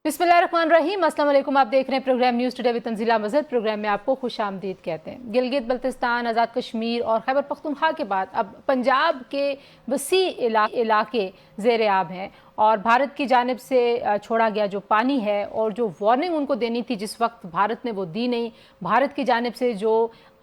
बिस्मिल्लाहिर्रहमानिर्रहीम। अस्सलाम वालेकुम। आप देख रहे हैं program news today with Tanzila Mazhar. Program में आपको खुशामदीद कहते हैं। गिलगित बल्तिस्तान, आज़ाद कश्मीर और खैबर पख्तूनख्वा के बाद अब पंजाब के वसी इलाके ज़ेर आब हैं और भारत की जानिब से छोड़ा गया जो पानी है और जो वार्निंग उनको देनी थी जिस वक्त भारत ने वो दी नहीं। भारत की जानिब से जो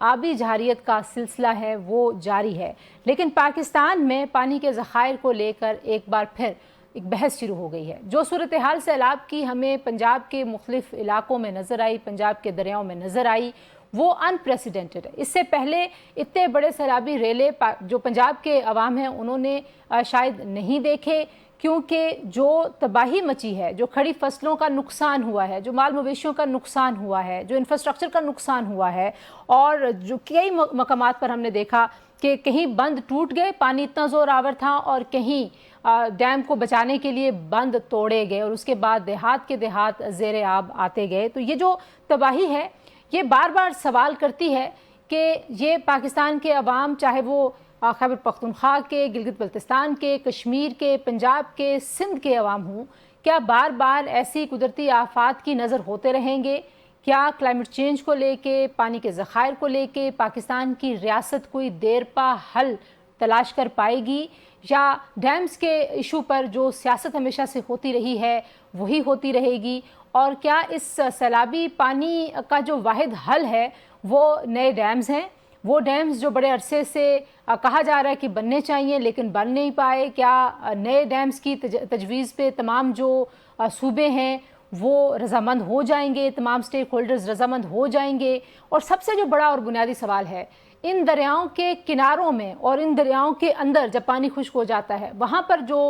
आबी जहारियत का सिलसिला है वो जारी है, लेकिन पाकिस्तान में पानी के ज़खायर को लेकर एक बार फिर एक बहस शुरू हो गई है। जो सूरत हाल सैलाब की हमें पंजाब के मुख्तलिफ इलाकों में नज़र आई, पंजाब के दरियाओं में नज़र आई, वो अनप्रेसिडेंटेड है। इससे पहले इतने बड़े सैलाबी रेले जो पंजाब के अवाम हैं उन्होंने शायद नहीं देखे, क्योंकि जो तबाही मची है, जो खड़ी फसलों का नुकसान हुआ है, जो माल मवेशियों का नुकसान हुआ है, जो इंफ्रास्ट्रक्चर का नुकसान हुआ है, और जो कई मकामात पर हमने देखा कि कहीं बंद टूट गए, पानी इतना ज़ोर आवर था, और कहीं डैम को बचाने के लिए बंद तोड़े गए और उसके बाद देहात के देहात ज़ेर आब आते गए। तो ये जो तबाही है ये बार बार सवाल करती है कि ये पाकिस्तान के अवाम, चाहे वो खैबर पख्तूनख्वा के, गिलगित बल्तिस्तान के, कश्मीर के, पंजाब के, सिंध के अवाम हों, क्या बार बार ऐसी कुदरती आफात की नज़र होते रहेंगे? क्या क्लाइमेट चेंज को लेके, पानी के ज़खायर को लेके पाकिस्तान की रियासत कोई देर पा हल तलाश कर पाएगी, या डैम्स के इशू पर जो सियासत हमेशा से होती रही है वही होती रहेगी? और क्या इस सैलाबी पानी का जो वाहिद हल है वो नए डैम्स हैं? वो डैम्स जो बड़े अरसे से कहा जा रहा है कि बनने चाहिए लेकिन बन नहीं पाए, क्या नए डैम्स की तजवीज़ पे तमाम जो सूबे हैं वो रजामंद हो जाएंगे, तमाम स्टेक होल्डर्स रजामंद हो जाएंगे? और सबसे जो बड़ा और बुनियादी सवाल है, इन दरियाओं के किनारों में और इन दरियाओं के अंदर जब पानी खुश्क हो जाता है वहाँ पर जो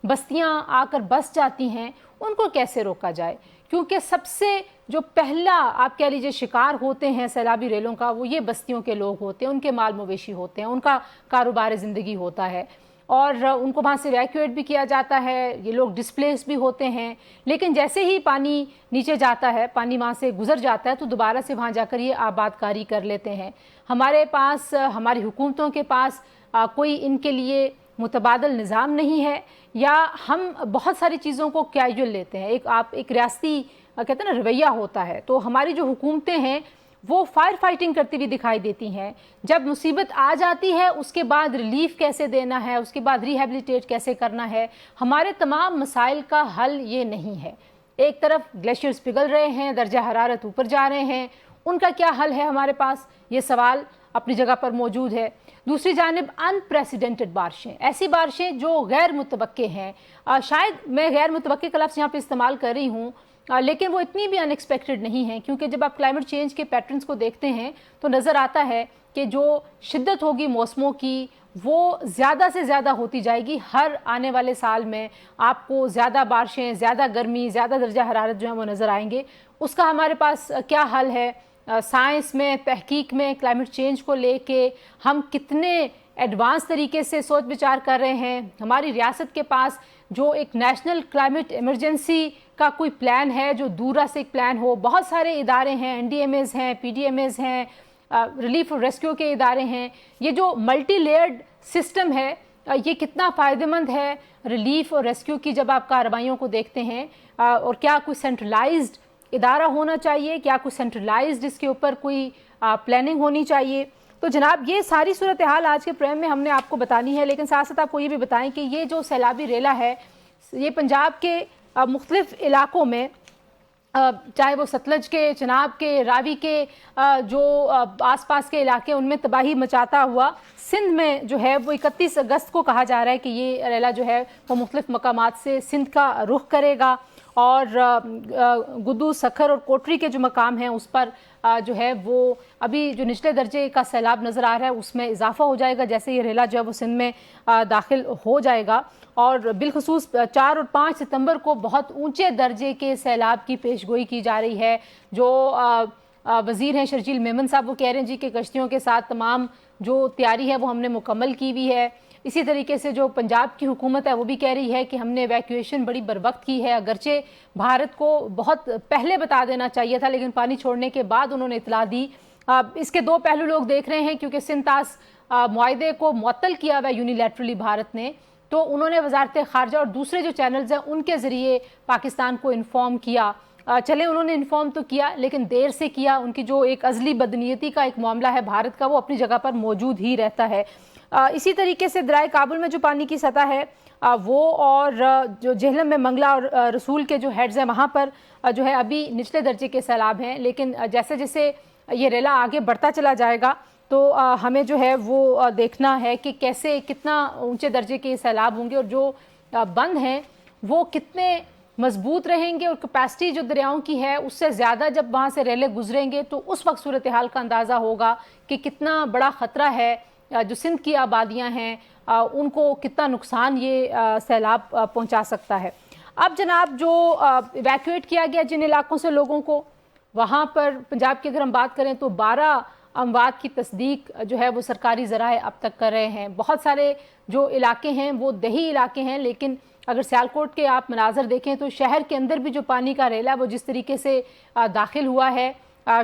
बस्तियाँ आकर बस जाती हैं उनको कैसे रोका जाए? क्योंकि सबसे जो पहला आप कह लीजिए शिकार होते हैं सैलाबी रेलों का वो ये बस्तियों के लोग होते हैं, उनके माल मवेशी होते हैं, उनका कारोबार ज़िंदगी होता है, और उनको वहाँ से इवैक्यूएट भी किया जाता है, ये लोग डिस्प्लेस भी होते हैं। लेकिन जैसे ही पानी नीचे जाता है, पानी वहाँ से गुजर जाता है, तो दोबारा से वहाँ जाकर ये आबादकारी कर लेते हैं। हमारे पास, हमारी हुकूमतों के पास कोई इनके लिए मुतबादल निज़ाम नहीं है, या हम बहुत सारी चीज़ों को कैजुअल लेते हैं। एक रियासती कहते हैं ना रवैया होता है, तो हमारी जो हुकूमतें हैं वो फायर फाइटिंग करती हुई दिखाई देती हैं। जब मुसीबत आ जाती है उसके बाद रिलीफ कैसे देना है, उसके बाद रिहेबिलिटेट कैसे करना है, हमारे तमाम मसाइल का हल ये नहीं है। एक तरफ ग्लेशियर्स पिघल रहे हैं, दर्जा हरारत ऊपर जा रहे हैं, उनका क्या हल है हमारे पास? ये सवाल अपनी जगह पर मौजूद है। दूसरी जानिब अनप्रेसिडेंटेड बारिशें, ऐसी बारिशें जो गैर मुतवक्के हैं। शायद मैं गैर मुतवक्के का लफ्ज़ यहाँ पर इस्तेमाल कर रही हूँ, लेकिन वो इतनी भी अनएक्सपेक्टेड नहीं है, क्योंकि जब आप क्लाइमेट चेंज के पैटर्न्स को देखते हैं तो नज़र आता है कि जो शिद्दत होगी मौसमों की वो ज़्यादा से ज़्यादा होती जाएगी। हर आने वाले साल में आपको ज़्यादा बारिशें, ज़्यादा गर्मी, ज़्यादा दर्जा हरारत जो है वो नज़र आएंगे। उसका हमारे पास क्या हल है? साइंस में, तहकीक में क्लाइमेट चेंज को लेके हम कितने एडवांस तरीके से सोच विचार कर रहे हैं? हमारी रियासत के पास जो एक नेशनल क्लाइमेट इमरजेंसी का कोई प्लान है, जो दूरा से एक प्लान हो? बहुत सारे इदारे हैं, NDMAs हैं, PDMAs हैं, रिलीफ और रेस्क्यू के इदारे हैं। ये जो मल्टी लेयर्ड सिस्टम है ये कितना फ़ायदेमंद है रिलीफ और रेस्क्यू की जब आप कार्रवाइयों को देखते हैं? और क्या कोई सेंट्रलाइज्ड इदारा होना चाहिए? क्या कोई सेंट्रलाइज्ड इसके ऊपर कोई प्लानिंग होनी चाहिए? तो जनाब ये सारी सूरत हाल आज के प्रोग्राम में हमने आपको बतानी है, लेकिन साथ साथ आपको ये भी बताएं कि ये जो सैलाबी रेला है ये पंजाब के मुख्तलिफ इलाकों में, चाहे वो सतलज के, चनाब के, रावी के जो आसपास के इलाके उनमें तबाही मचाता हुआ सिंध में जो है वो 31 अगस्त को कहा जा रहा है कि ये रेला जो है वो मुख्तलिफ मकामात से सिंध का रुख करेगा, और गुद्दू, सखर और कोटरी के जो मकाम हैं उस पर जो है वो अभी जो निचले दर्जे का सैलाब नज़र आ रहा है उसमें इजाफा हो जाएगा जैसे ये रेला जो है वो सिंध में दाखिल हो जाएगा। और बिलखसूस 4 और 5 सितंबर को बहुत ऊंचे दर्जे के सैलाब की पेशगोई की जा रही है। जो वज़ीर हैं शर्जील मेमन साहब वो कह रहे हैं जी कि कश्तियों के साथ तमाम जो तैयारी है वो हमने मुकम्मल की हुई है। इसी तरीके से जो पंजाब की हुकूमत है वो भी कह रही है कि हमने इवैक्यूएशन बड़ी बरवक्त की है, अगरचे भारत को बहुत पहले बता देना चाहिए था लेकिन पानी छोड़ने के बाद उन्होंने इतला दी। इसके दो पहलू लोग देख रहे हैं, क्योंकि सिंतास मुआहदे को मुअत्तल किया हुआ यूनिलैटरली भारत ने, तो उन्होंने वजारत ख़ारजा और दूसरे जो चैनल्स हैं उनके ज़रिए पाकिस्तान को इन्फॉर्म किया। चले उन्होंने इन्फॉर्म तो किया लेकिन देर से किया। उनकी जो एक अज़ली बदनीयती का एक मामला है भारत का, वो अपनी जगह पर मौजूद ही रहता है। इसी तरीके से दरिया काबुल में जो पानी की सतह है वो, और जो जेहलम में मंगला और रसूल के जो हेड्स हैं वहाँ पर जो है अभी निचले दर्जे के सैलाब हैं। लेकिन जैसे जैसे ये रेला आगे बढ़ता चला जाएगा तो हमें जो है वो देखना है कि कैसे कितना ऊंचे दर्जे के सैलाब होंगे और जो बंद हैं वो कितने मजबूत रहेंगे, और कैपेसिटी जो दरियाओं की है उससे ज़्यादा जब वहाँ से रेले गुजरेंगे तो उस वक्त सूरत हाल का अंदाज़ा होगा कि कितना बड़ा ख़तरा है। जो सिंध की आबादियाँ हैं उनको कितना नुकसान ये सैलाब पहुँचा सकता है। अब जनाब जो इवैक्यूएट किया गया जिन इलाकों से लोगों को, वहाँ पर पंजाब की अगर हम बात करें तो 12 अमवात की तस्दीक जो है वो सरकारी ज़राए अब तक कर रहे हैं। बहुत सारे जो इलाके हैं वो दही इलाके हैं, लेकिन अगर सियालकोट के आप मनाजर देखें तो शहर के अंदर भी जो पानी का रेला वो जिस तरीके से दाखिल हुआ है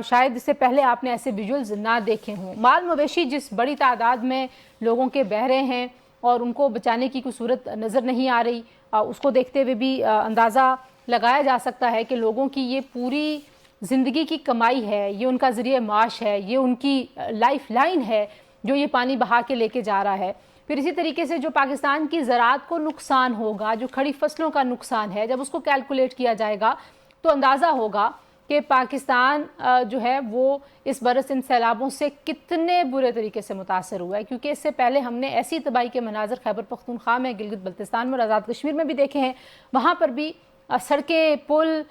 शायद इससे पहले आपने ऐसे विजुअल्स ना देखे हों। माल मवेशी जिस बड़ी तादाद में लोगों के बह रहे हैं और उनको बचाने की कोई सूरत नज़र नहीं आ रही, उसको देखते हुए भी अंदाज़ा लगाया जा सकता है कि लोगों की ये पूरी ज़िंदगी की कमाई है, ये उनका ज़रिए माश है, ये उनकी लाइफ लाइन है जो ये पानी बहा के लेके जा रहा है। फिर इसी तरीके से जो पाकिस्तान की ज़राअत को नुकसान होगा, जो खड़ी फसलों का नुकसान है, जब उसको कैलकुलेट किया जाएगा तो अंदाज़ा होगा कि पाकिस्तान जो है वो इस बरस इन सैलाबों से कितने बुरे तरीके से मुतासर हुआ है। क्योंकि इससे पहले हमने ऐसी तबाही के मनाजर खैबर पख्तूनख्वा में, गिलगित बल्तिस्तान में और आज़ाद कश्मीर में भी देखे हैं। वहाँ पर भी सड़कें, पुल,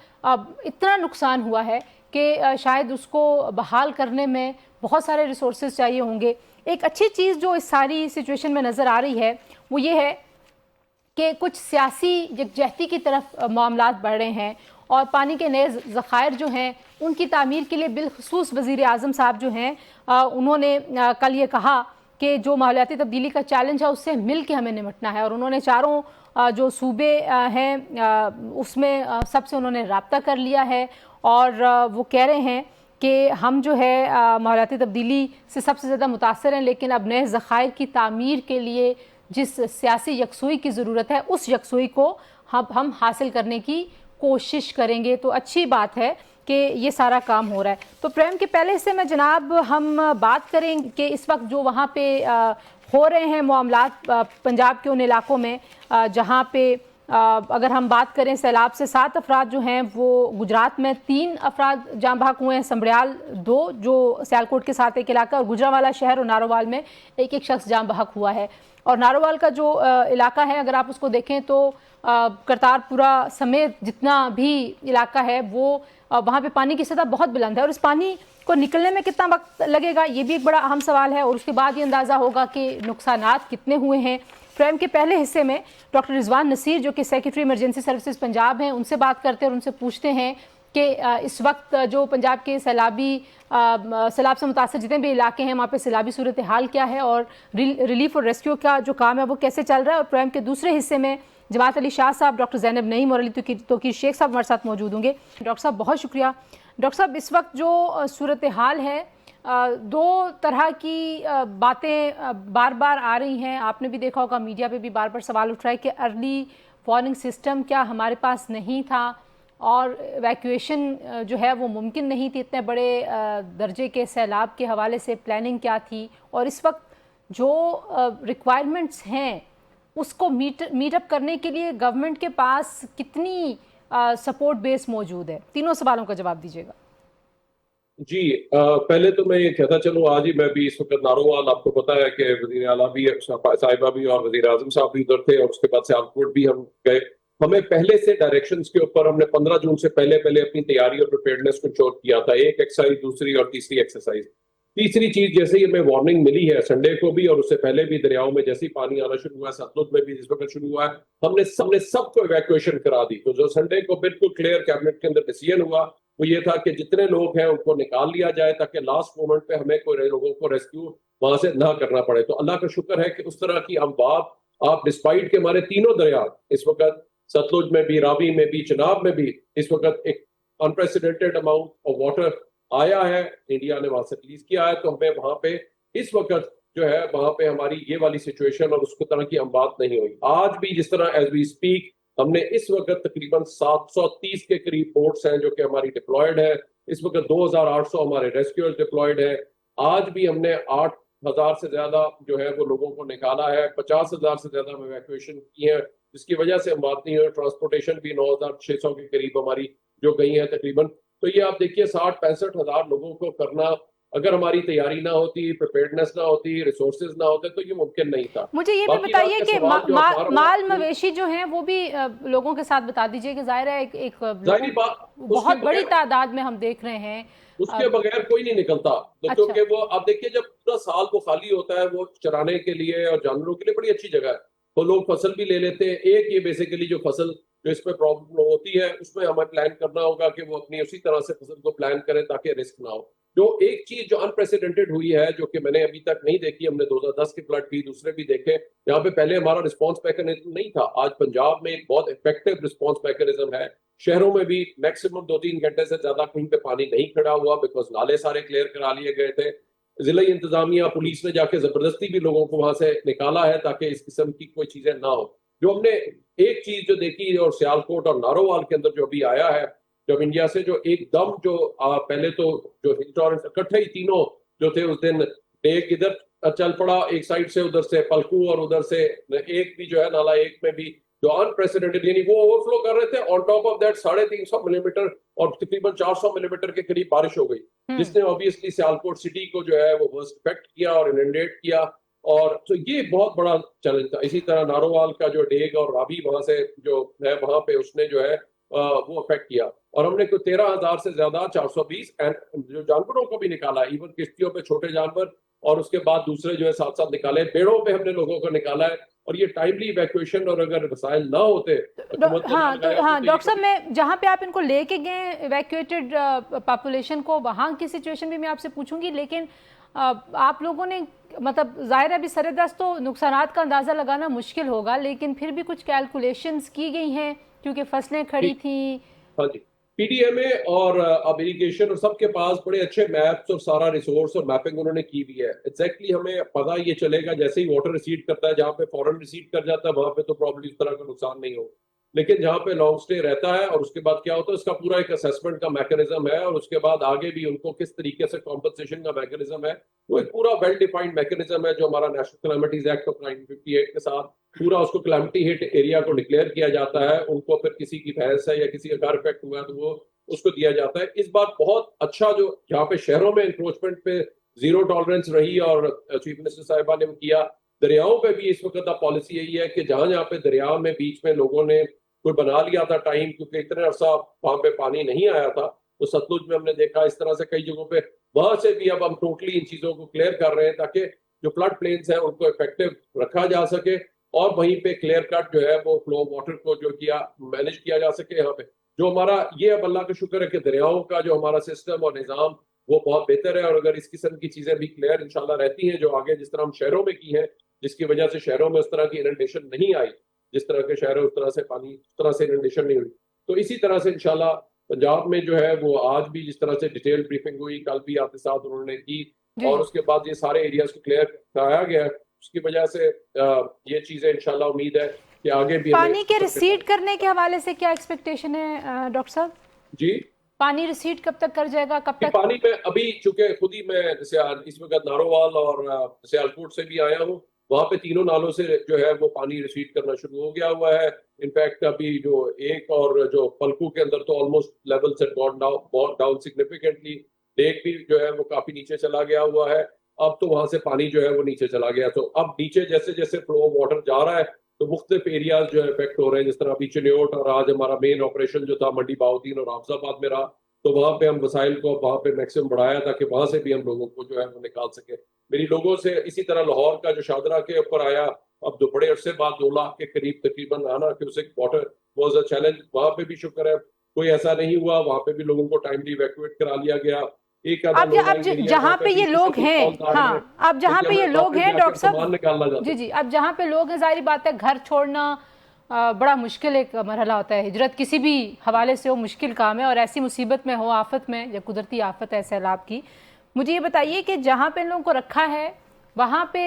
इतना नुकसान हुआ है कि शायद उसको बहाल करने में बहुत सारे रिसोर्सेज चाहिए होंगे। एक अच्छी चीज़ जो इस सारी सिचुएशन में नज़र आ रही है वो ये है कि कुछ सियासी यकजहती की तरफ मामलात बढ़ रहे हैं और पानी के नए ज़खायर जो हैं उनकी तामीर के लिए बिलखसूस वज़ीर आज़म साहब जो हैं उन्होंने कल ये कहा कि जो माहौलियाती तब्दीली का चैलेंज है उससे मिल के हमें निपटना है। और उन्होंने चारों जो सूबे हैं उसमें सबसे उन्होंने रब्ता कर लिया है और वो कह रहे हैं कि हम जो है माहौलियाती तब्दीली से सबसे ज़्यादा मुतासर हैं, लेकिन अब नए ज़खायर की तामीर के लिए जिस सियासी यकसुई की ज़रूरत है उस यकसुई को हम हासिल करने की कोशिश करेंगे। तो अच्छी बात है कि ये सारा काम हो रहा है। तो प्रेम के पहले हिस्से में जनाब हम बात करेंगे कि इस वक्त जो वहाँ पे हो रहे हैं मामलात पंजाब के उन इलाकों में जहाँ पे अगर हम बात करें सैलाब से 7 अफराद जो हैं वो गुजरात में, 3 अफराद जाँ बहक हुए हैं, संबड़ियाल 2 जो सियालकोट के साथ एक इलाका, और गुजरावाला शहर और नारोवाल में एक शख्स जाँ बहक हुआ है। और नारोवाल का जो इलाका है अगर आप उसको देखें तो करतारपुरा समेत जितना भी इलाका है वो वहाँ पे पानी की सतह बहुत बुलंद है और इस पानी को निकलने में कितना वक्त लगेगा ये भी एक बड़ा अहम सवाल है। और उसके बाद ये अंदाज़ा होगा कि नुकसानात कितने हुए हैं। प्रोग्राम के पहले हिस्से में डॉक्टर रिजवान नसीर जो कि सेक्रेटरी इमरजेंसी सर्विसेज पंजाब हैं उनसे बात करते हैं और उनसे पूछते हैं कि इस वक्त जो पंजाब के सैलाब से मुतासर जितने भी इलाके हैं वहाँ पे सैलाबी सूरत हाल क्या है और रिलीफ और रेस्क्यू का जो काम है वो कैसे चल रहा है। और प्रोग्राम के दूसरे हिस्से में जमात अली शाह साहब, डॉक्टर ज़ैनब नईम और अली तोकीर शेख साहब हमारे साथ मौजूद होंगे। डॉक्टर साहब बहुत शुक्रिया। डॉक्टर साहब इस वक्त जो सूरत हाल है दो तरह की बातें बार बार आ रही हैं, आपने भी देखा होगा, मीडिया पे भी बार बार सवाल उठ रहा है कि अर्ली वार्निंग सिस्टम क्या हमारे पास नहीं था और इवैक्यूएशन जो है वो मुमकिन नहीं थी, इतने बड़े दर्जे के सैलाब के हवाले से प्लानिंग क्या थी, और इस वक्त जो रिक्वायरमेंट्स हैं उसको मीट अप करने के लिए गवर्नमेंट के पास कितनी सपोर्ट बेस मौजूद है। तीनों सवालों का जवाब दीजिएगा। जी पहले तो मैं ये कहता चलूँ, आज ही मैं भी इस वक्त नारोवाल, आपको पता है कि वज़ीर आला भी साहिबा भी और वज़ीर आज़म साहब भी उधर थे और उसके बाद सियालकोट भी हम गए। हमें पहले से डायरेक्शंस के ऊपर हमने 15 जून से पहले अपनी तैयारी और प्रिपेयर्डनेस को इंश्योर किया था। एक एक्सरसाइज, दूसरी और तीसरी एक्सरसाइज। तीसरी चीज, जैसे ही हमें वार्निंग मिली है संडे को भी और उससे पहले भी दरियाओं में जैसे ही पानी आना शुरू हुआ है, सतलुज में भी जिस वक्त शुरू हुआ है, हमने सबको इवैक्यूएशन करा दी। तो जो संडे को बिल्कुल क्लियर कैबिनेट के अंदर डिसीजन हुआ वो ये था कि जितने लोग हैं उनको निकाल लिया जाए ताकि लास्ट मोमेंट पे हमें कोई लोगों को रेस्क्यू वहां से ना करना पड़े। तो अल्लाह का शुक्र है कि उस तरह की अमवात, आप डिस्पाइट के हमारे तीनों दरिया इस वक्त सतलुज में भी, रावी में भी, चिनाब में भी इस वक्त एक अनप्रेसिडेंटेड अमाउंट ऑफ वाटर आया है, इंडिया ने वहां से रिलीज किया है। तो हमें वहां पे इस वक्त जो है वहां पे हमारी ये वाली सिचुएशन और उसको तरह की हम बात नहीं हुई। आज भी जिस तरह एज वी स्पीक हमने इस वक्त तकरीबन 730 के करीब बोट्स हैं जो कि हमारी डिप्लॉयड है। इस वक्त 2800 हमारे रेस्क्यूअर्स डिप्लॉयड है। आज भी हमने 8,000 से ज्यादा जो है वो लोगों को निकाला है, 50,000 से ज्यादा हम इवैक्यूएशन की है, जिसकी वजह से हम बात नहीं है। ट्रांसपोर्टेशन भी 9,600 के करीब हमारी जो गई है तकरीबन। तो ये आप देखिए 60-65 हजार लोगों को करना, अगर हमारी तैयारी ना होती, प्रिपेयर्डनेस ना होती, रिसोर्सेज ना होते तो ये मुमकिन नहीं था। मुझे ये भी बाकी बताइए आपके कि सवाल जो हमारा हुआ माल मवेशी जो हैं वो भी लोगों के साथ बता दीजिए कि जाहिर है एक लोगों जाहिर बात उसके बहुत बड़ी बगैर तादाद में हम देख रहे हैं। उसके बगैर कोई नहीं निकलता। तो अच्छा। क्योंकि वो आप देखिए जब पूरा साल वो खाली होता है वो चराने के लिए और जानवरों के लिए बड़ी अच्छी जगह है, तो लोग फसल भी ले लेते हैं। एक ये बेसिकली जो फसल जो इसमें प्रॉब्लम होती है उसमें हमें प्लान करना होगा कि वो अपनी उसी तरह से फसल को प्लान करें ताकि रिस्क ना हो। जो एक चीज जो अनप्रेसिडेंटेड हुई है जो कि मैंने अभी तक नहीं देखी, हमने 2010 के फ्लड भी दूसरे भी देखे जहाँ पे पहले हमारा रिस्पॉन्स मैकेनिज्म नहीं था। आज पंजाब में एक बहुत इफेक्टिव रिस्पॉन्स मैकेनिज्म है। शहरों में भी मैक्सिमम 2-3 घंटे से ज्यादा कहीं पे पानी नहीं खड़ा हुआ, बिकॉज नाले सारे क्लियर करा लिए गए थे। जिला इंतजामिया पुलिस ने जाके जबरदस्ती भी लोगों को वहां से निकाला है ताकि इस किस्म की कोई चीजें ना हो। जो हमने एक चीज जो देखी और सियालकोट और नारोवाल के अंदर जो अभी आया है, जब इंडिया से जो एकदम जो पहले तो जो इंश्योरेंस इकट्ठे ही तीनों जो थे उस दिन, एक इधर चल पड़ा एक साइड से, उधर से पलकू और उधर से एक भी जो है नाला एक में भी जो अनप्रेसिडेंटेड, यानी वो ओवरफ्लो कर रहे थे। On top of that 350 millimetre और तकरीबन 400 मिलीमीटर के करीब बारिश हो गई, जिसने ऑब्वियसली सियालकोट सिटी को जो है वो वर्स्ट इफेक्ट किया और इनंडेट किया। और तो ये बहुत बड़ा चैलेंज था। इसी तरह नारोवाल का जो डेग और रावी वहां से जो है वहां पे उसने जो है वो अफेक्ट किया। और हमने कोई 13,000 से ज्यादा 420 जो जानवरों को भी निकाला, इवन किश्तियों पे छोटे जानवर, और उसके बाद दूसरे जो है साथ साथ निकाले, पेड़ों पे हमने लोगों को निकाला है। और ये टाइमली इवैक्यूएशन और अगर वसाइल ना होते हाँ डॉक्टर साहब, मैं जहाँ पे आप इनको लेके गए इवैक्यूएटेड पॉपुलेशन को, वहाँ की सिचुएशन भी मैं आपसे पूछूंगी, लेकिन आप लोगों ने मतलब जाहिर है अभी सरेदस्त तो नुकसानात का अंदाज़ा लगाना मुश्किल होगा, लेकिन फिर भी कुछ कैलकुलेशंस की गई हैं क्योंकि फसलें खड़ी थी। हाँ जी, पीडीएमए और अब इरिगेशन और सबके पास बड़े अच्छे मैप्स और सारा रिसोर्स और मैपिंग उन्होंने की भी है। एग्जैक्टली हमें पता ये चलेगा जैसे ही वाटर रिसीड करता है, जहाँ पे फॉरन रिसीड कर जाता है वहां पे तो प्रॉब्लम इस तरह का नुकसान नहीं हो, लेकिन जहाँ पे लॉन्ग स्टे रहता है और उसके बाद क्या होता है उसका पूरा एक असेसमेंट का मैकेनिज्म है, और उसके बाद आगे भी उनको किस तरीके से कॉम्पनसेशन का मैकेनिज्म है, वो एक पूरा वेल डिफाइंड मैकेनिज्म है जो हमारा नेशनल कैलामिटीज एक्ट ऑफ 1958 के साथ पूरा उसको कैलामिटी हिट एरिया को डिक्लेयर किया जाता है। उनको फिर किसी की भैंस है या किसी का घर इफेक्ट हुआ है तो वो उसको दिया जाता है। इस बार बहुत अच्छा जो जहाँ पे शहरों में इंक्रोचमेंट पे जीरो टॉलरेंस रही और चीफ मिनिस्टर साहिबा ने किया, दरियाओं पे भी इस वक्त पॉलिसी यही है कि जहां जहाँ पे दरिया में बीच में लोगों ने कोई बना लिया था टाइम, क्योंकि इतने अरसा वहां पे पानी नहीं आया था, तो सतलुज में हमने देखा इस तरह से कई जगहों पे, वहां से भी अब हम टोटली इन चीजों को क्लियर कर रहे हैं ताकि जो फ्लड प्लेन्स हैं उनको इफेक्टिव रखा जा सके और वहीं पे क्लियर कट जो है वो फ्लो वाटर को जो किया मैनेज किया जा सके। यहाँ पे जो हमारा ये अब अल्लाह का शुक्र है कि दरियाओं का जो हमारा सिस्टम और निज़ाम वो बहुत बेहतर है, और अगर इस किस्म की चीजें भी क्लियर इंशाल्लाह रहती हैं जो आगे जिस तरह हम शहरों में की हैं, जिसकी वजह से शहरों में उस तरह की इनंडेशन नहीं आई, जिस तरह के शहर है उस तरह से पानी उस तरह से इनंडेशन नहीं हुई, तो इसी तरह से इंशाल्लाह पंजाब में जो है वो आज भी जिस तरह से डिटेल ब्रीफिंग हुई, कल भी आपके साथ उन्होंने की, और उसके बाद ये सारे एरियाज को क्लियर कराया गया है, उसकी वजह से ये चीजें इंशाल्लाह उम्मीद है कि आगे भी पानी के रिसीड करने के हवाले से क्या एक्सपेक्टेशन है डॉक्टर साहब? जी, पानी रिसीड कब तक कर जाएगा, कब तक? पानी में अभी चूंकि खुद ही मैं इस वक्त नारोवाल और सियालकोट से भी आया हूँ, वहां पे तीनों नालों से जो है वो पानी रिसीड करना शुरू हो गया हुआ है। इनफैक्ट अभी जो एक और जो पलकू के अंदर तो ऑलमोस्ट लेवल से गॉन डाउन सिग्निफिकेंटली, लेक भी जो है वो काफी नीचे चला गया हुआ है। अब तो वहां से पानी जो है वो नीचे चला गया, तो अब नीचे जैसे जैसे फ्लो वाटर जा रहा है तो मुख्तलिफ एरियाज जो है इफेक्ट हो रहे हैं, जिस तरह अभी चिन्योट और आज हमारा मेन ऑपरेशन जो था मंडी बाउद्दीन और हाफजाबाद में रहा, तो वहां पे हम वसाइल को वहां पे मैक्सिमम बढ़ाया ताकि वहां से भी हम लोगों को जो है वो निकाल सके। मेरी लोगों से इसी तरह लाहौर का जो शादरा के ऊपर आया, अब जो बड़े अरसे बाद 2 लाख के करीब तकरीबन आना cusec water was a challenge, वहां पे भी शुक्र है कोई ऐसा नहीं हुआ, वहां पे भी लोगों को टाइमली इवैक्यूएट करा लिया गया। एक अब जहाँ पे ये लोग हैं, हाँ, अब जहाँ पे ये लोग हैं डॉक्टर साहब, जी, अब जहाँ पे लोग हैं, जाहिर बात है घर छोड़ना बड़ा मुश्किल एक मरहला होता है, हिजरत किसी भी हवाले से हो मुश्किल काम है, और ऐसी मुसीबत में हो, आफत में, या कुदरती आफत है सैलाब की। मुझे ये बताइए कि जहाँ पे इन लोगों को रखा है वहाँ पे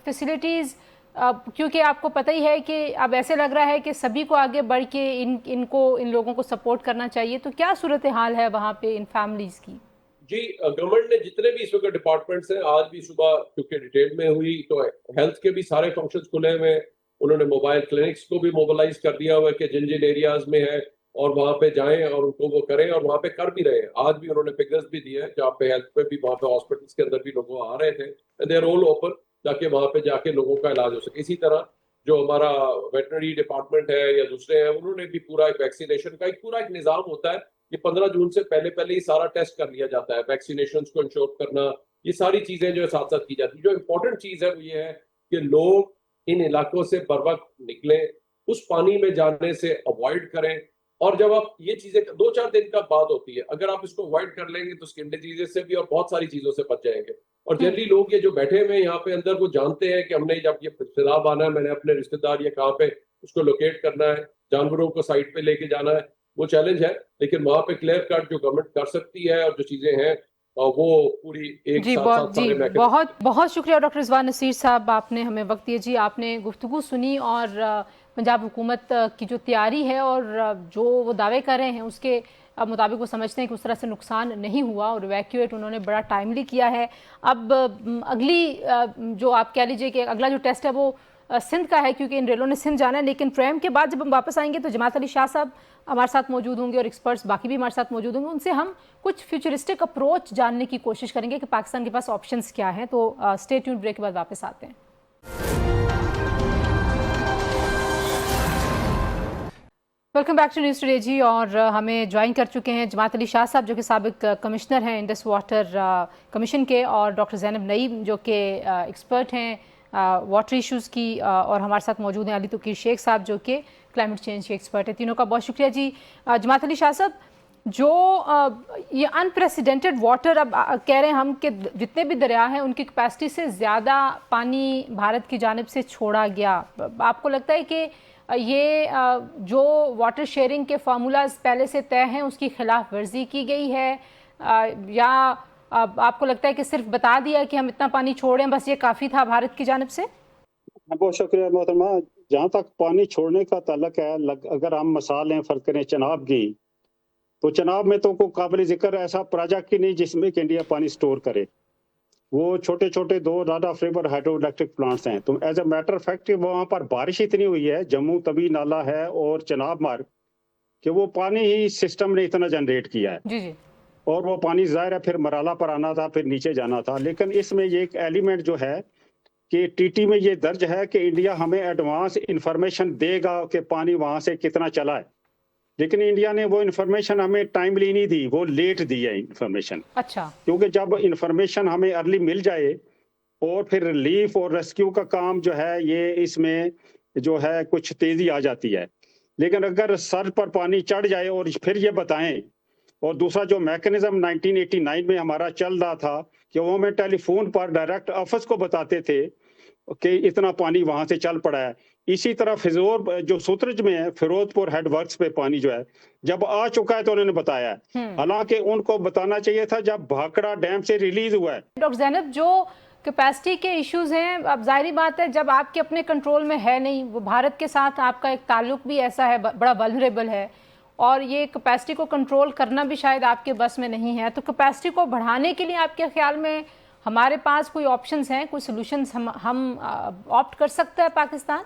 फैसिलिटीज़, क्योंकि आपको पता ही है कि अब ऐसे लग रहा है कि सभी को आगे बढ़ के इन लोगों को सपोर्ट करना चाहिए, तो क्या सूरत हाल है वहाँ पे इन फैमिलीज़ की? जी, गवर्नमेंट ने जितने भी इस वक्त डिपार्टमेंट्स हैं, आज भी सुबह क्योंकि डिटेल में हुई तो हेल्थ के भी सारे फंक्शंस खुले हुए हैं। उन्होंने मोबाइल क्लिनिक्स को भी मोबिलाइज कर दिया हुआ है कि जिन जिन एरियाज में है और वहां पे जाएं और उनको वो करें, और वहां पे कर भी रहे हैं। आज भी उन्होंने फिगर्स भी दिए हैं जहाँ पे हेल्थ पे भी, वहां पे हॉस्पिटल्स के अंदर भी लोग आ रहे थे, दे आर ऑल ओपन, ताकि वहां पे जाके लोगों का इलाज हो सके। इसी तरह जो हमारा वेटनरी डिपार्टमेंट है या दूसरे हैं, उन्होंने भी पूरा एक वैक्सीनेशन का एक पूरा एक निजाम होता है कि 15 जून से पहले पहले ही सारा टेस्ट कर लिया जाता है, वैक्सीनेशन को इंश्योर करना, ये सारी चीजें जो है साथ साथ की जाती है। जो इम्पोर्टेंट चीज है वो ये है कि लोग इन इलाकों से बर वक्त निकलें, उस पानी में जाने से अवॉइड करें। और जब आप ये चीजें 2-4 दिन का बात होती है, अगर आप इसको अवॉइड कर लेंगे तो स्किन डिजीजेस से भी और बहुत सारी चीजों से बच जाएंगे। और जनरली लोग ये जो बैठे हुए यहाँ पे अंदर, वो जानते हैं कि हमने जब ये सैलाब आना है, मैंने अपने रिश्तेदार या कहाँ पे उसको लोकेट करना है, जानवरों को साइड पे लेके जाना है, वो चैलेंज है। लेकिन वहां पे क्लियर कट जो गवर्नमेंट कर सकती है और जो चीजें हैं वो पूरी एक जी साथ बहुत साथ जी सारे मैकेनिज्म। बहुत बहुत शुक्रिया डॉक्टर रिजवान नसीर साहब, आपने हमें वक्त दिया जी। आपने गुफ्तगू सुनी और पंजाब हुकूमत की जो तैयारी है और जो वो दावे कर रहे हैं उसके मुताबिक वो समझते हैं कि उस तरह से नुकसान नहीं हुआ और इवैक्यूएट उन्होंने बड़ा टाइमली किया है। अब अगली जो आप कह लीजिए कि अगला जो टेस्ट है वो सिंध का है, क्योंकि इन रेलों ने सिंध जाना है। लेकिन प्रेम के बाद जब हम वापस आएंगे तो जमात अली शाह साहब हमारे साथ मौजूद होंगे और एक्सपर्ट्स बाकी भी हमारे साथ मौजूद होंगे। उनसे हम कुछ फ्यूचरिस्टिक अप्रोच जानने की कोशिश करेंगे कि पाकिस्तान के पास ऑप्शंस क्या हैं। तो स्टे ट्यून्ड, ब्रेक के बाद वापस आते हैं। Welcome back to news today जी। और हमें ज्वाइन कर चुके हैं जमात अली शाह साहब जो कि साबिक कमिश्नर हैं इंडस वाटर कमीशन के, और डॉक्टर ज़ैनब नईम जो कि एक्सपर्ट हैं वाटर इश्यूज़ की, और हमारे साथ मौजूद हैं अली तुकीर शेख साहब जो कि क्लाइमेट चेंज के एक्सपर्ट हैं। तीनों का बहुत शुक्रिया जी। जमात अली शाह साहब, जो ये अनप्रेसिडेंटेड वाटर अब कह रहे हैं हम कि जितने भी दरिया हैं उनकी कैपेसिटी से ज़्यादा पानी भारत की जानिब से छोड़ा गया, आपको लगता है कि ये जो वाटर शेयरिंग के फार्मूलाज पहले से तय हैं उसकी खिलाफ वर्जी की गई है, या आपको लगता है कि सिर्फ बता दिया कि हम इतना पानी छोड़ें बस ये काफ़ी था भारत की जानिब से? बहुत शुक्रिया मोहतरमा। जहाँ तक पानी छोड़ने का ताल्लुक है, अगर हम मिसाल लें फ़र्ज करें चनाब की, तो चनाब में तो कोई काबिल ज़िक्र ऐसा प्रोजेक्ट ही नहीं जिसमें कि इंडिया पानी स्टोर करे। वो छोटे छोटे 2 राडा फेबर हाइड्रो इलेक्ट्रिक प्लांट्स हैं। तो एज ए मैटर फैक्ट वहाँ पर बारिश इतनी हुई है, जम्मू तवी नाला है और चनाब मार्ग, कि वो पानी ही सिस्टम ने इतना जनरेट किया है। जी जी। और वो पानी ज़ाहिर है फिर मराला पर आना था, फिर नीचे जाना था। लेकिन इसमें ये एक एलिमेंट जो है कि टीटी में ये दर्ज है कि इंडिया हमें एडवांस इंफॉर्मेशन देगा कि पानी वहां से कितना चला है, लेकिन इंडिया ने वो इंफॉर्मेशन हमें टाइमली नहीं दी, वो लेट दी है इंफॉर्मेशन। अच्छा। क्योंकि जब इंफॉर्मेशन हमें अर्ली मिल जाए और फिर रिलीफ और रेस्क्यू का काम जो है ये इसमें जो है कुछ तेजी आ जाती है। लेकिन अगर सर पर पानी चढ़ जाए और फिर ये बताएं, और दूसरा जो मैकेनिज्म 1989 में हमारा चल रहा था कि वो हमें टेलीफोन पर डायरेक्ट ऑफिस को बताते थे कि इतना पानी वहां से चल पड़ा है। इसी तरह फिजोर जो सूत्रज में है, फिरोजपुर हेडवर्क्स पे पानी जो है जब आ चुका है तो उन्होंने बताया है, हालांकि उनको बताना चाहिए था जब भाखड़ा डैम से रिलीज हुआ है। डॉक्टर ज़ैनब, जो कैपेसिटी के इश्यूज हैं, अब जाहिर बात है जब आपके अपने कंट्रोल में है नहीं, वो भारत के साथ आपका एक ताल्लुक भी ऐसा है, बड़ा वल्नरेबल है, और ये कैपेसिटी को कंट्रोल करना भी शायद आपके बस में नहीं है। तो कैपेसिटी को बढ़ाने के लिए आपके ख्याल में हमारे पास कोई ऑप्शंस हैं, कोई सॉल्यूशंस हम ऑप्ट कर सकता है पाकिस्तान?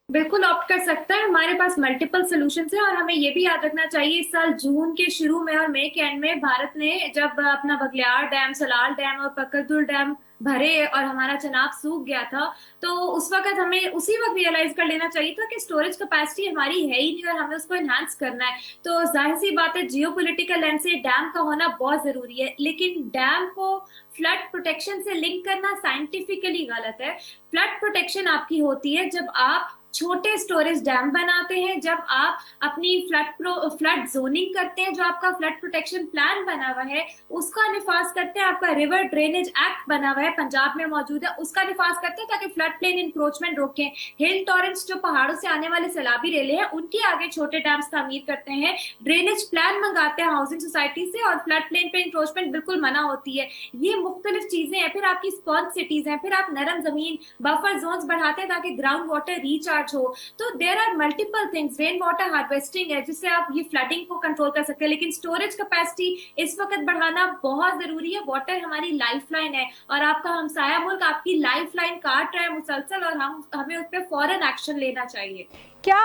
बिल्कुल ऑप्ट कर सकता है। हमारे पास मल्टीपल सॉल्यूशंस है और हमें ये भी याद रखना चाहिए इस साल जून के शुरू में और मई के एंड में भारत ने जब अपना बघलियार डैम, सलाल डैम और पकरदुल डैम भरे और हमारा चनाब सूख गया था, तो उस वक्त हमें उसी वक्त रियलाइज कर लेना चाहिए था कि स्टोरेज कैपेसिटी हमारी है ही नहीं और हमें उसको एनहांस करना है। तो जाहिर सी बात है जियोपॉलिटिकल लेंस से डैम का होना बहुत जरूरी है, लेकिन डैम को फ्लड प्रोटेक्शन से लिंक करना साइंटिफिकली गलत है। फ्लड प्रोटेक्शन आपकी होती है जब आप छोटे स्टोरेज डैम बनाते हैं, जब आप अपनी फ्लड जोनिंग करते हैं, जो आपका फ्लड प्रोटेक्शन प्लान बना हुआ है उसका निफाज करते हैं, आपका रिवर ड्रेनेज एक्ट बना हुआ है पंजाब में मौजूद है उसका निफाज करते हैं ताकि फ्लड प्लेन इंक्रोचमेंट रोकें। हिल टॉरेंट्स जो पहाड़ों से आने वाले सैलाबी रेले हैं उनके आगे छोटे डैम्स तामीर करते हैं, ड्रेनेज प्लान मंगाते हैं हाउसिंग सोसाइटी से, और फ्लड प्लेन पे इंक्रोचमेंट बिल्कुल मना होती है। ये मुख्तलिफ चीजें हैं। फिर आपकी स्पॉन्ज सिटीज हैं, फिर आप नरम जमीन बफर जोन्स बढ़ाते हैं ताकि ग्राउंड वाटर रिचार्ज हो। तो there are multiple things. Rain water harvesting है जिससे आप ये फ्लडिंग को कंट्रोल कर सकते हैं, लेकिन स्टोरेज कैपेसिटी इस वक्त बढ़ाना बहुत जरूरी है। वाटर हमारी लाइफलाइन है और आपका हमसाया मुल्क आपकी लाइफलाइन काट रहा है मुसलसल, और हमें उस पर फौरन एक्शन लेना चाहिए। क्या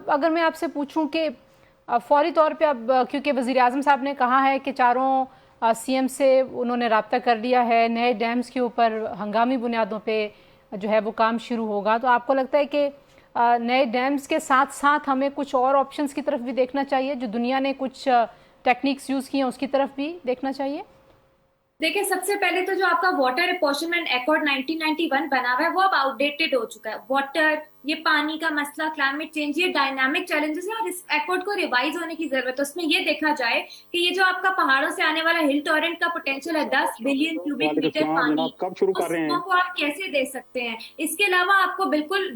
अगर मैं आपसे पूछूं कि फौरी तौर पे अब क्योंकि वज़ीर आज़म साहब ने कहा है कि चारों सीएम से उन्होंने राब्ता कर लिया है, नए डैम्स के ऊपर हंगामी बुनियादों पे जो है वो काम शुरू होगा, तो आपको लगता है कि नए डैम्स के साथ साथ हमें कुछ और ऑप्शंस की तरफ भी देखना चाहिए, जो दुनिया ने कुछ टेक्निक्स यूज़ की हैं उसकी तरफ भी देखना चाहिए? देखिए, सबसे पहले तो जो आपका वाटर अपॉर्शनमेंट एकॉर्ड 1991 बना हुआ है वो अब आउटडेटेड हो चुका है। वाटर, ये पानी का मसला, क्लाइमेट चेंज, ये डायनामिक चैलेंजेस है और इस एकॉर्ड को रिवाइज होने की जरूरत है। उसमें ये देखा जाए कि ये जो आपका पहाड़ों से आने वाला हिल टॉरेंट का पोटेंशियल है 10 बिलियन क्यूबिक मीटर पानी, कब शुरू कर रहे हैं? को आप कैसे दे सकते हैं? इसके अलावा आपको बिल्कुल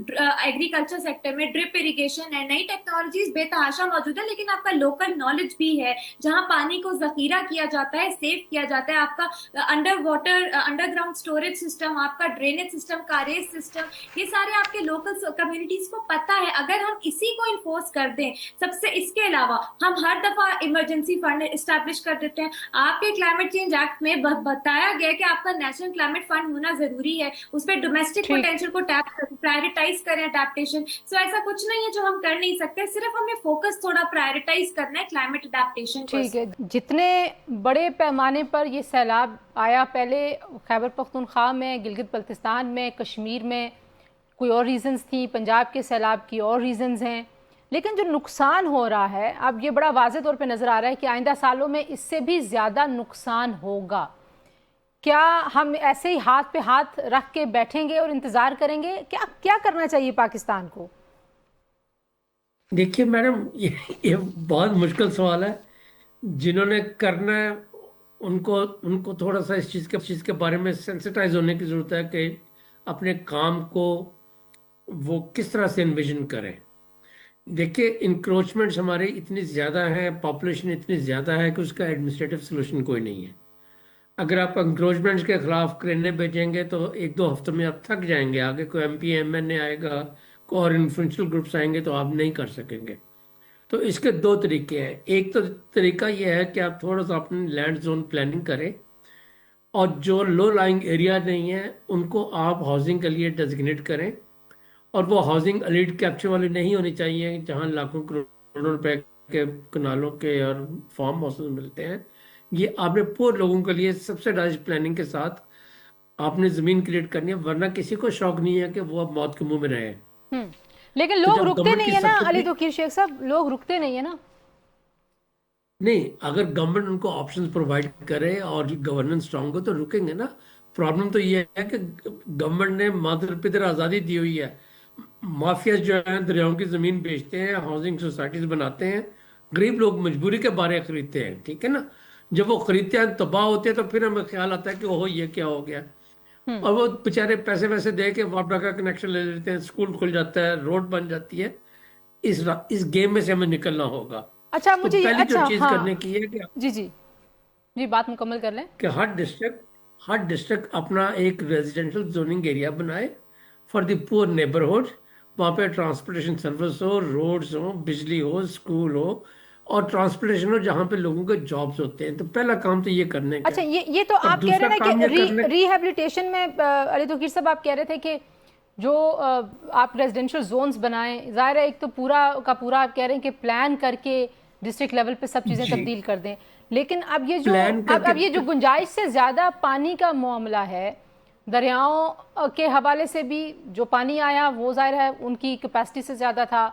एग्रीकल्चर सेक्टर में ड्रिप इरिगेशन है, नई टेक्नोलॉजीज बेतहाशा मौजूद है, लेकिन आपका लोकल नॉलेज भी है जहां पानी को जखीरा किया जाता है, सेव किया जाता है। आपका under water underground storage system, आपका ड्रेनेज सिस्टम, कारेज सिस्टम, ये सारे आपके लोकल कम्युनिटीज को पता है। अगर हम इसी को इन्फोर्स कर दें सबसे, इसके अलावा हम हर दफा इमरजेंसी फंड एस्टैब्लिश कर देते हैं। आपके क्लाइमेट चेंज एक्ट में बताया गया कि आपका नेशनल क्लाइमेट फंड होना जरूरी है, उस पर डोमेस्टिक पोटेंशियल को प्रायोरिटाइज करें, अडेप्टेशन। सो ऐसा कुछ नहीं है जो हम कर नहीं सकते, सिर्फ हमें फोकस थोड़ा प्रायोरिटाइज करना है क्लाइमेट अडेप्टेशन। ठीक है, जितने बड़े पैमाने पर ये सैलाब आया, पहले खैबर पख्तूनख्वा में, गिलगित बल्तिस्तान में, कश्मीर में कोई और रीजंस थी, पंजाब के सैलाब की और रीजंस हैं, लेकिन जो नुकसान हो रहा है अब ये बड़ा वाज़े तौर पे नज़र आ रहा है कि आइंदा सालों में इससे भी ज़्यादा नुकसान होगा। क्या हम ऐसे ही हाथ पे हाथ रख के बैठेंगे और इंतज़ार करेंगे? क्या क्या करना चाहिए पाकिस्तान को? देखिए मैडम, ये बहुत मुश्किल सवाल है। जिन्होंने करना है उनको उनको थोड़ा सा इस चीज़ के बारे में सेंसिटाइज होने की ज़रूरत है कि अपने काम को वो किस तरह से इन्विजन करें। देखिए, इंक्रोचमेंट्स हमारे इतनी ज़्यादा हैं, पॉपुलेशन इतनी ज़्यादा है कि उसका एडमिनिस्ट्रेटिव सोल्यूशन कोई नहीं है। अगर आप इंक्रोचमेंट्स के खिलाफ क्रेने भेजेंगे तो एक दो हफ्तों में आप थक जाएंगे। आगे कोई MP MNA आएगा, कोई और इन्फ्लुएंशियल ग्रुप्स आएंगे तो आप नहीं कर सकेंगे। तो इसके दो तरीके हैं। एक तो तरीका यह है कि आप थोड़ा सा अपनी लैंड जोन प्लानिंग करें और जो लो लाइंग एरिया नहीं है उनको आप हाउसिंग के लिए डेजिग्नेट करें, और वो हाउसिंग एलीट कैप्चर वाली नहीं होनी चाहिए जहां लाखों करोड़ों रुपए के कनालों के और फार्म हाउसेस मिलते हैं। ये आपने पूरे लोगों के लिए सब्सिडाइज्ड प्लानिंग के साथ आपने जमीन क्रिएट करनी है, वरना किसी को शौक नहीं है कि वो अब मौत के मुंह में रहे। लेकिन तो लोग जब रुकते गवर्नमेंट नहीं की है ना सबसे अली बड़ी- तोकीर शेख साहब, लोग रुकते नहीं है ना। नहीं, अगर गवर्नमेंट उनको ऑप्शंस प्रोवाइड करे और गवर्नेंस स्ट्रांग हो तो रुकेंगे ना। प्रॉब्लम तो ये है कि गवर्नमेंट ने मादर पितर आज़ादी दी हुई है। माफिया जो है दरियाओं की जमीन बेचते हैं, हाउसिंग सोसाइटीज बनाते हैं, गरीब लोग मजबूरी के बारे खरीदते हैं, ठीक है ना। जब वो खरीदते हैं, तबाह होते हैं, तो फिर हमें ख्याल आता है कि ओहो ये क्या हो गया। और वो बेचारे पैसे वैसे दे के वापडा का कनेक्शन ले लेते हैं, स्कूल खुल जाता है, रोड बन जाती है। इस गेम में से हमें निकलना होगा। अच्छा, तो मुझे पहली जो अच्छा, चीज हाँ करने की है कि जी जी जी, बात मुकम्मल कर लें। हर डिस्ट्रिक्ट अपना एक रेजिडेंशियल जोनिंग एरिया बनाए फॉर द पुअर नेबरहुड। वहाँ पे ट्रांसपोर्टेशन सर्विस हो, रोड्स हो, बिजली हो, स्कूल हो और ट्रांसपोर्टेशन हो जहाँ पे लोगों के जॉब्स होते हैं। तो पहला काम तो ये करने का। अच्छा, ये तो और आप कह रहे दूसरा हैं काम ये कि रिहेबिलिटेशन में अली तोकीर साहब आप कह रहे थे कि जो आप रेजिडेंशियल जोन्स बनाएं, जाहिर है एक तो पूरा का पूरा आप कह रहे हैं कि प्लान करके डिस्ट्रिक्ट लेवल पे सब चीज़ें जी तब्दील कर दें, लेकिन अब ये जो प्लान करके अब ये जो गुंजाइश से ज़्यादा पानी का मामला है, दरियाओं के हवाले से भी जो पानी आया वो जाहिर है उनकी कैपेसिटी से ज़्यादा था,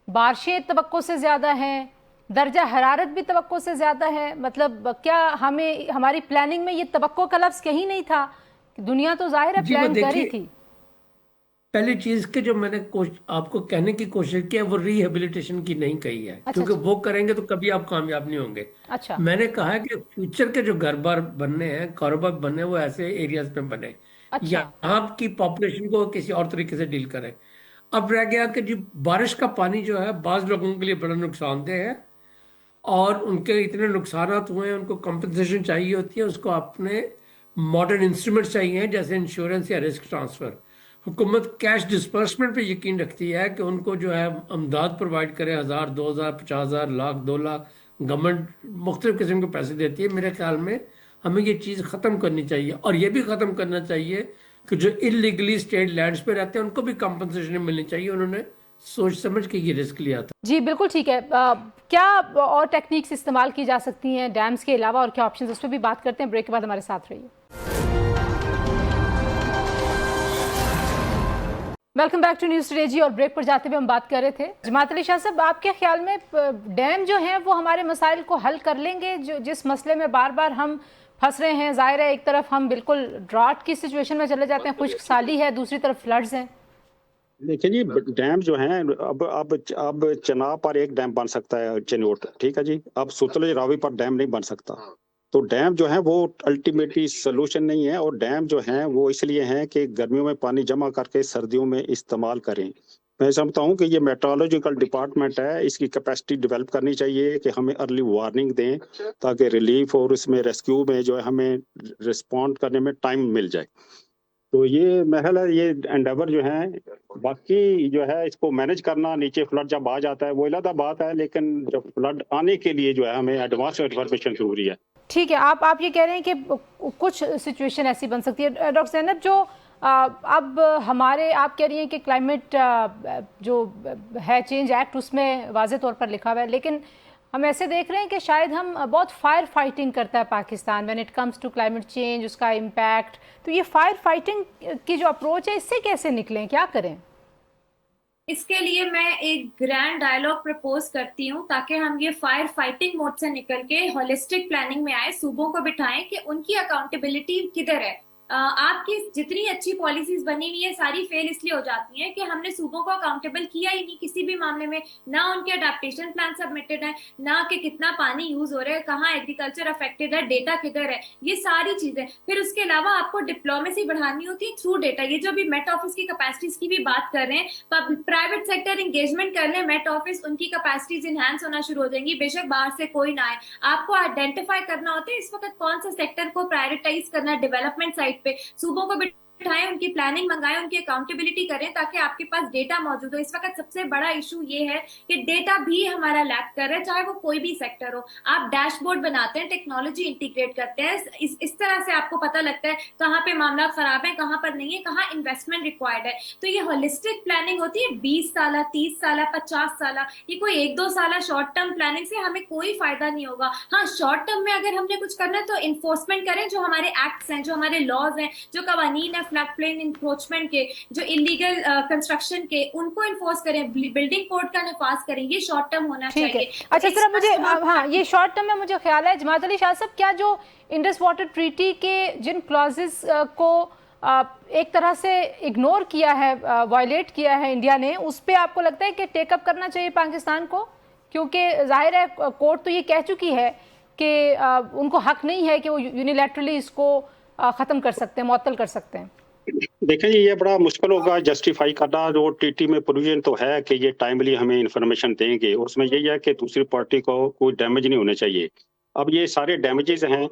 बारिशें तवक्को से ज़्यादा हैं, दर्जा हरारत भी तवक्को से ज़्यादा है। मतलब क्या हमें हमारी प्लानिंग में ये तवक्को का लफ्ज़ कहीं नहीं था? दुनिया तो जाहिर है जी वो प्लान कर रही देखिए, थी। पहली चीज के जो मैंने आपको कहने की कोशिश की है वो रिहेबिलिटेशन की नहीं कही है, क्योंकि वो करेंगे तो कभी आप कामयाब नहीं होंगे। अच्छा मैंने कहा है कि फ्यूचर के जो घर बार बनने हैं, कारोबार बनने हैं, वो ऐसे एरियाज में बने अच्छा यहाँ की पॉपुलेशन को किसी और तरीके से डील करें। अब रह गया कि जो बारिश का पानी जो है बाज लोगों के लिए बड़ा नुकसानदेह है, और उनके इतने नुकसानात हुए हैं, उनको कंपनसेशन चाहिए होती है, उसको अपने मॉडर्न इंस्ट्रूमेंट्स चाहिए जैसे इंश्योरेंस या रिस्क ट्रांसफर। हुकूमत कैश डिस्पर्समेंट पे यकीन रखती है कि उनको जो है अमदाद प्रोवाइड करे, 1000 2000 50,000 लाख 2 लाख गवर्नमेंट मुख्तलिफ किस्म के पैसे देती है। मेरे ख्याल में हमें ये चीज़ ख़त्म करनी चाहिए, और ये भी ख़त्म करना चाहिए कि जो इलीगली स्टेट लैंड्स पे रहते हैं उनको भी कंपनसेशन मिलनी चाहिए। उन्होंने सोच समझ के ये रिस्क लिया था। जी बिल्कुल ठीक है। क्या और टेक्निक्स इस्तेमाल की जा सकती हैं डैम्स के अलावा, और क्या ऑप्शंस, उस पर भी बात करते हैं। ब्रेक के बाद हमारे साथ रहिए। Welcome back to news today जी। और ब्रेक पर जाते हुए हम बात कर रहे थे, जमात अली शाह साहब, आपके ख्याल में डैम जो हैं वो हमारे मसाइल को हल कर लेंगे? जो जिस मसले में बार बार हम फंस रहे हैं, जाहिर है एक तरफ हम बिल्कुल ड्राउट की सिचुएशन में चले जाते हैं, खुश्क साली है, दूसरी तरफ फ्लड्स हैं। देखिए जी, डैम जो है अब चनाब पर एक डैम बन सकता है, चिनोट, ठीक है जी। अब सुतलेज रावी पर डैम नहीं बन सकता। तो डैम जो है वो अल्टीमेटली सोल्यूशन नहीं है, और डैम जो है वो इसलिए हैं कि गर्मियों में पानी जमा करके सर्दियों में इस्तेमाल करें। मैं समझता हूँ कि ये मेट्रोलॉजिकल डिपार्टमेंट है, इसकी कैपेसिटी डेवलप करनी चाहिए कि हमें अर्ली वार्निंग दें, ताकि रिलीफ और उसमें रेस्क्यू में जो है हमें रिस्पॉन्ड करने में टाइम मिल जाए। तो ये महल है, ये एंडेवर जो है। बाकी जो है इसको मैनेज करना, नीचे फ्लड जब आ जाता है वो अलग बात है, लेकिन जब फ्लड आने के लिए जो है हमें एडवांस इन्फॉर्मेशन जरूरी है। ठीक है, आप ये कह रहे हैं कि कुछ सिचुएशन ऐसी बन सकती है। डॉक्टर ज़ैनब, जो अब हमारे, आप कह रही हैं कि क्लाइमेट जो है चेंज एक्ट उसमें वाज़े तौर पर लिखा हुआ है, लेकिन हम ऐसे देख रहे हैं कि शायद हम बहुत फायर फाइटिंग करता है Pakistan when it comes to climate change, उसका इम्पैक्ट। तो ये फायर फाइटिंग की जो अप्रोच है, इससे कैसे निकलें, क्या करें? इसके लिए मैं एक ग्रैंड डायलॉग प्रपोज करती हूँ, ताकि हम ये फायर फाइटिंग मोड से निकल के होलिस्टिक प्लानिंग में आए, सूबों को बिठाएं कि उनकी अकाउंटेबिलिटी किधर है। आपकी जितनी अच्छी पॉलिसीज बनी हुई है सारी फेल इसलिए हो जाती हैं कि हमने सूबों को अकाउंटेबल किया ही नहीं किसी भी मामले में। ना उनके अडेप्टेशन प्लान सबमिटेड है, ना कि कितना पानी यूज हो रहा है, कहाँ एग्रीकल्चर अफेक्टेड है, डेटा किधर है, ये सारी चीजें। फिर उसके अलावा आपको डिप्लोमेसी बढ़ानी होती है थ्रू डेटा। ये जो भी मेट ऑफिस की कैपेसिटीज की भी बात कर रहे हैं, प्राइवेट सेक्टर एंगेजमेंट कर ले मेट ऑफिस, उनकी कैपेसिटीज इनहैंस होना शुरू हो जाएंगी, बेशक बाहर से कोई ना आए। आपको आइडेंटिफाई करना होता है इस वक्त कौन सा सेक्टर को प्रायोरिटाइज करना है डेवलपमेंट साइड पे, सूबों को बिठाएं, उनकी प्लानिंग मंगाएं, उनकी अकाउंटेबिलिटी करें, ताकि आपके पास डेटा मौजूद हो। इस वक्त सबसे बड़ा इशू ये है कि डेटा भी हमारा लैक कर रहा है, चाहे वो कोई भी सेक्टर हो। आप डैशबोर्ड बनाते हैं, टेक्नोलॉजी इंटीग्रेट करते हैं, इस तरह से आपको पता लगता है कहाँ पे मामला खराब है, कहाँ पर नहीं है, कहाँ इन्वेस्टमेंट रिक्वायर्ड है। तो ये होलिस्टिक प्लानिंग होती है, 20 साल 30 साल 50 साल। ये कोई 1-2 साल शॉर्ट टर्म प्लानिंग से हमें कोई फायदा नहीं होगा। हाँ, शॉर्ट टर्म में अगर हमने कुछ करना है तो इन्फोर्समेंट करें, जो हमारे एक्ट्स हैं, जो हमारे लॉज हैं, जो कवानीन है फ्लड प्लेन इंक्रोचमेंट के, जो इलीगल कंस्ट्रक्शन के, उनको इन्फोर्स करें, बिल्डिंग कोड का नफाज करें। ये शॉर्ट टर्म होना चाहिए। अच्छा सर, मुझे हाँ, ये शॉर्ट टर्म में मुझे ख्याल है, जमात अली शाह साहब, क्या जो इंडस वाटर ट्रीटी के जिन क्लॉजेस को एक तरह से इग्नोर किया है, वायलेट किया है इंडिया ने, उस पर आपको लगता है कि टेकअप करना चाहिए पाकिस्तान को? क्योंकि जाहिर है कोर्ट तो ये कह चुकी है कि उनको हक नहीं है कि वो यूनिलैटरली इसको ख़त्म कर सकते हैं, मुअत्तल कर सकते हैं। देखें जी, ये बड़ा मुश्किल होगा जस्टिफाई करना। जो टीटी में प्रोविजन तो है कि ये टाइमली हमें इंफॉर्मेशन देंगे, और उसमें यही है कि दूसरी पार्टी को कोई डैमेज नहीं होने चाहिए। अब ये सारे डैमेजेस हैं।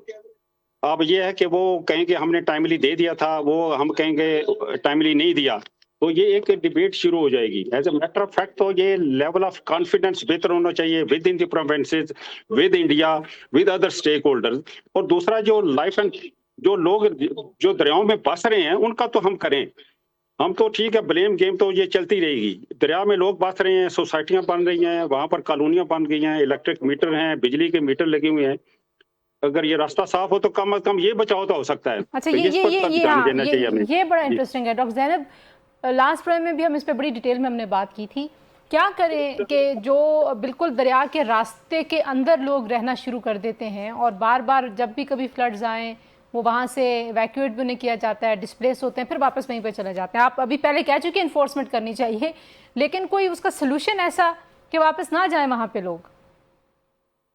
अब ये है कि वो कहेंगे हमने टाइमली दे दिया था, वो हम कहेंगे टाइमली नहीं दिया, तो ये एक डिबेट शुरू हो जाएगी। As a matter of fact तो ये लेवल ऑफ कॉन्फिडेंस बेहतर होना चाहिए within the provinces, with India, with other stakeholders. और दूसरा, जो लाइफ एंड जो लोग जो दरियाओं में बस रहे हैं उनका तो हम करें। हम तो ठीक है, ब्लेम गेम तो ये चलती रहेगी। दरिया में लोग बस रहे हैं, सोसाइटियां बन रही हैं, वहां पर कॉलोनियां बन गई हैं, इलेक्ट्रिक मीटर हैं, बिजली के मीटर लगे हुए हैं। अगर ये रास्ता साफ हो तो कम से कम ये बचाव तो हो सकता है। अच्छा, तो ये बड़ा इंटरेस्टिंग है डॉक्टर ज़ैनब। लास्ट प्रोग्राम में भी हम इस पर बड़ी डिटेल में हमने बात की थी। क्या करें कि जो बिल्कुल दरिया के रास्ते के अंदर लोग रहना शुरू कर देते हैं, और बार बार जब भी कभी फ्लड्स आएँ वो वहाँ से इवैक्यूएट भी उन्हें किया जाता है, डिस्प्लेस होते हैं, फिर वापस वहीं पर चले जाते हैं। आप अभी पहले कह चुके इन्फोर्समेंट करनी चाहिए, लेकिन कोई उसका सोल्यूशन ऐसा कि वापस ना जाए वहाँ पे लोग?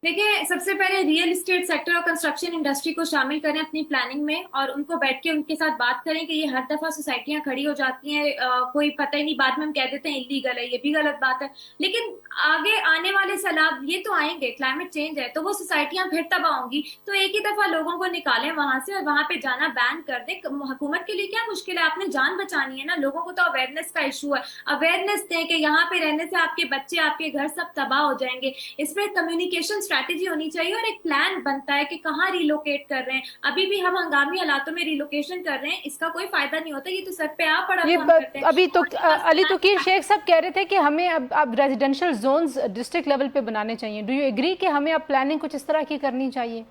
देखिए, सबसे पहले रियल इस्टेट सेक्टर और कंस्ट्रक्शन इंडस्ट्री को शामिल करें अपनी प्लानिंग में, और उनको बैठ के उनके साथ बात करें कि ये हर दफा सोसाइटियां खड़ी हो जाती हैं, कोई पता ही नहीं, बाद में हम कह देते हैं इलीगल है, ये भी गलत बात है। लेकिन आगे आने वाले सैलाब ये तो आएंगे, क्लाइमेट चेंज है, तो वो सोसाइटियां फिर तबाह होंगी। तो एक ही दफा लोगों को निकालें वहां से और वहां पे जाना बैन कर दें। हुकूमत के लिए क्या मुश्किल है, आपने जान बचानी है ना। लोगों को तो अवेयरनेस का इशू है, अवेयरनेस दें कि यहाँ पे रहने से आपके बच्चे, आपके घर सब तबाह हो जाएंगे। इसमें कम्युनिकेशन स्ट्रैटेजी होनी चाहिए और एक प्लान बनता है कि कहाँ रिलोकेट कर रहे हैं। अभी भी हम हंगामी हालातों में रिलोकेशन कर रहे हैं, इसका कोई फायदा नहीं होता, ये तो सर पे आ पड़ा ये हम करते हैं। अभी तो अली तोकीर शेख साहब कह रहे थे कि हमें अब रेजिडेंशियल जोन्स डिस्ट्रिक्ट लेवल पे बनाने चाहिए। डू यू एग्री कि हमें अब प्लानिंग कुछ इस तरह की करनी चाहिए?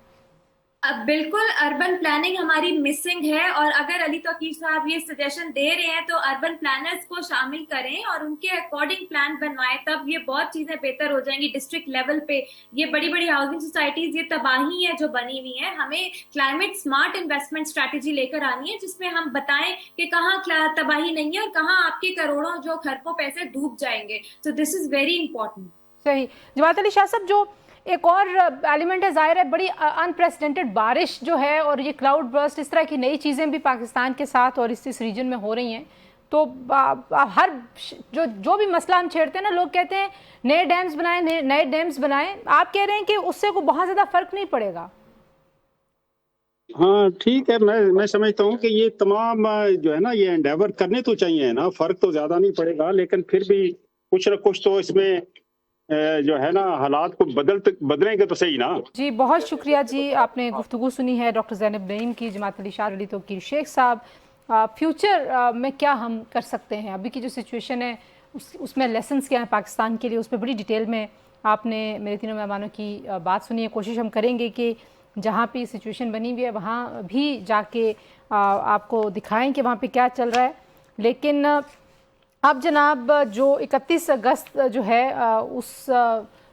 अब बिल्कुल अर्बन प्लानिंग हमारी मिसिंग है, और अगर अली तोकीर साहब ये सजेशन दे रहे हैं तो अर्बन प्लानर्स को शामिल करें और उनके अकॉर्डिंग प्लान बनवाएं, तब ये बहुत चीजें बेहतर हो जाएंगी डिस्ट्रिक्ट लेवल पे। ये बड़ी बड़ी हाउसिंग सोसाइटीज, ये तबाही है जो बनी हुई है। हमें क्लाइमेट स्मार्ट इन्वेस्टमेंट स्ट्रैटेजी लेकर आनी है, जिसमें हम बताएं कि कहाँ तबाही नहीं है और कहाँ आपके करोड़ों जो खरबों पैसे डूब जाएंगे। तो दिस इज वेरी इंपॉर्टेंट। सही। जमात अली शाह साहब, जो एक और एलिमेंट है, जाहिर है बड़ी अनप्रेसिडेंटेड बारिश जो है और ये क्लाउड बर्स्ट, इस तरह की नई चीज़ें भी पाकिस्तान के साथ और इस रीजन में हो रही हैं। तो हर जो भी मसला हम छेड़ते हैं ना, लोग कहते हैं नए डैम्स बनाएं, नए डैम्स बनाएं। आप कह रहे हैं कि उससे को बहुत ज़्यादा फर्क नहीं पड़ेगा? हाँ ठीक है, मैं समझता हूँ कि ये तमाम जो है ना, ये एंडेवर करने तो चाहिए ना, फर्क तो ज्यादा नहीं पड़ेगा, लेकिन फिर भी कुछ न कुछ तो इसमें जो है ना, हालात को बदलेंगे तो सही ना। जी बहुत शुक्रिया जी, आपने गुफ्तगू सुनी है डॉक्टर ज़ैनब नईम की, जमात अली शाह, अली तोकीर शेख साहब। फ्यूचर में क्या हम कर सकते हैं, अभी की जो सिचुएशन है उसमें लेसन्स क्या हैं पाकिस्तान के लिए, उस पर बड़ी डिटेल में आपने मेरे तीनों मेहमानों की बात सुनी है। कोशिश हम करेंगे कि जहाँ पे सिचुएशन बनी हुई है वहाँ भी जाके आपको दिखाएं कि वहाँ पे क्या चल रहा है। लेकिन अब जनाब, जो 31 अगस्त जो है उस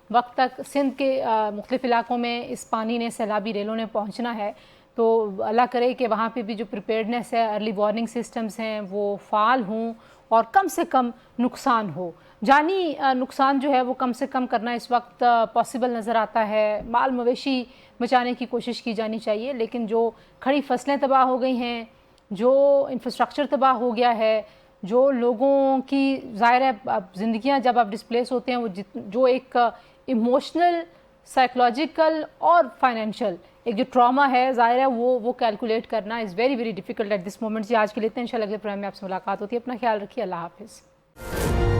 वक्त तक सिंध के मुख्तलिफ़ इलाकों में इस पानी ने, सैलाबी रेलों ने पहुँचना है। तो अल्लाह करे कि वहाँ पे भी जो प्रिपेयर्डनेस है, अर्ली वार्निंग सिस्टम्स हैं, वो फ़ाल हों और कम से कम नुकसान हो। जानी नुकसान जो है वो कम से कम करना इस वक्त पॉसिबल नज़र आता है। माल मवेशी बचाने की कोशिश की जानी चाहिए, लेकिन जो खड़ी फसलें तबाह हो गई हैं, जो इंफ्रास्ट्रक्चर तबाह हो गया है, जो लोगों की ज़ाहिर है अब ज़िंदगियाँ जब आप डिस्प्लेस होते हैं, वो जो एक इमोशनल, साइकोलॉजिकल और फाइनेंशियल एक जो ट्रॉमा है, ज़ाहिर है वो कैलकुलेट करना is very very difficult at this moment. जी आज के लिए इतना, इंशाल्लाह अगले प्रोग्राम में आपसे मुलाकात होती है। अपना ख्याल रखिए, अल्लाह हाफिज़।